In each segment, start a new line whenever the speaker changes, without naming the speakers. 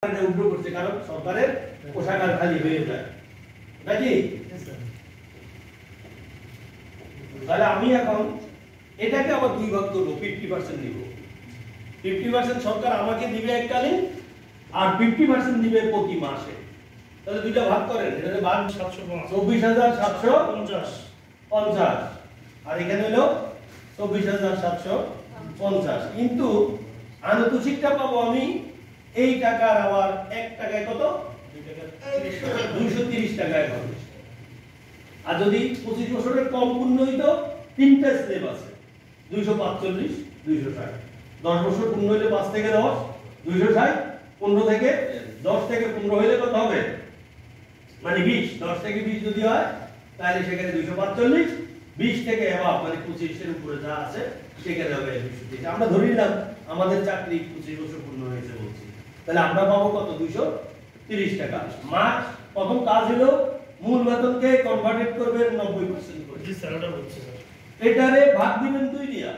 উল্টো করছে, কারণ সরকারের কোষাগার খালি হয়ে যায় নাকি। তাহলে আমি এখন এটাকে আবার দুই ভাগ করবো, 50% দিব। 50% সরকার আমাকে দিবে এককালীন, আর 50% দিবে প্রতি মাসে। তাহলে দুইটা ভাগ করেন, এটাতে ভাগ 24,750, আর এখানে হলো 24,750। কিন্তু আনুতোষিকটা পাবো আমি এই টাকার আবার 1 টাকায় কত, 230 টাকায় পাবো। আর যদি 25 বছরের কম পূর্ণ হইতো, তিনটা স্লেব আছে, 245, 260। 10 বছর পূর্ণ হইলে 5 থেকে 10, 260। 15 থেকে 10 থেকে 15 হইলে কত হবে, মানে 20। 10 থেকে 20 যদি হয় তাহলে সেখানে 245, 20 থেকে এবার মানে 25 এর উপরে যা আছে সেখানে হবে 230। আমরা ধরে নিলাম আমাদের চাকরি 25 বছর পূর্ণ হয়েছে বলছি, তাহলে আমরা পাবো কত, 230 টাকা মাস। প্রথম কাজ হলো মূল বেতনকে কনভার্টেড করবেন 90% করে।
জি স্যার, ওটা বলছি স্যার।
এটারে ভাগ দিবেন 2 দিয়া।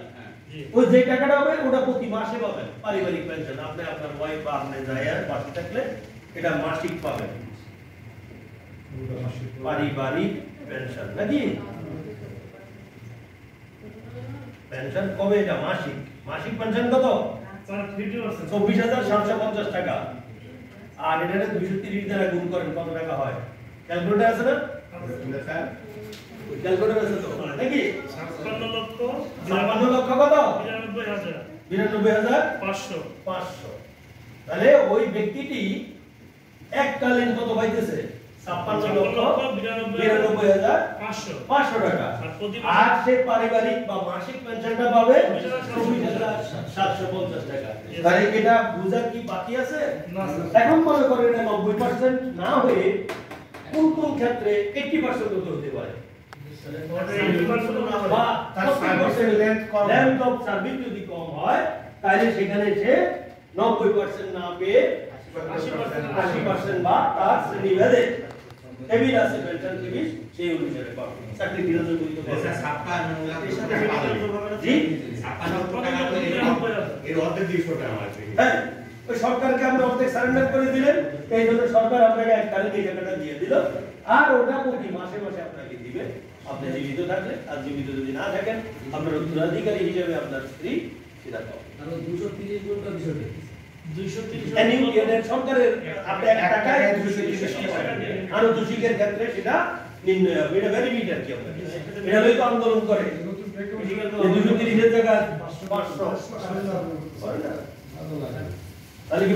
ওই যে টাকাটা হবে ওটা প্রতি মাসে পাবেন। পারিবারিক পেনশন আপনি আপনার ওয়াইফ বা আপনি যাইয়ার বাকি থাকলে এটা মাসিক পাবেন, পারিবারিক পেনশন নাকি। পেনশন কবে, এটা মাসিক। মাসিক পেনশন কত, 24,750 টাকা। আর এটাকে 230 দ্বারা গুণ করেন কত টাকা হয়, ক্যালকুলেটর আছে না, ক্যালকুলেটর আছে তো নাকি।
56 লক্ষ
কত,
92,500।
তাহলে ওই ব্যক্তিটি এককালীন কত পাইতেছে, 56,92,500 টাকা। আর সে পারিবারিক বা মাসিক পেনশনটা পাবে 24,750 টাকা। তাহলে এটা বুঝার কি বাকি আছে? এখন মনে করেন এটা 90% না হয়ে কোন কোন ক্ষেত্রে 80% হতে পারে, বা 40% লেন্থ অফ সার্ভিস যদি কম হয় তাহলে সেখানে সে 90% না পেয়ে 80% বা তার শ্রেণীভেদে টেবিল আছে, পেনশন টেবিল, সেই অনুসারে পাবে। চাকরি দিলে তো বলতে পারবে জি 56 টাকা করে এর অর্ধেক 200 টাকা আছে। হ্যাঁ, ওই সরকারকে আপনি অর্ধেক সারেন্ডার করে দিলেন, এই জন্য সরকার আপনাকে এককালীন এই টাকাটা দিয়ে দিল, আর ওটা প্রতি মাসে মাসে আপনাকে দিবে আপনি জীবিত থাকলে। আর জীবিত যদি না থাকেন আপনার উত্তরাধিকারী হিসেবে আপনার স্ত্রী সেটা পাবে।
আর 230 গুণটা বিষয়টা
230 সরকারের আপনি 1 টাকায় 230 টাকা দেন। আর দোষীদের ক্ষেত্রে সেটা নির্ণয় হবে, এটা ভেরি মিটার কি হবে, এটা লই তো আন্দোলন করে 230 এর জায়গায় 500 হয় না, তাহলে কি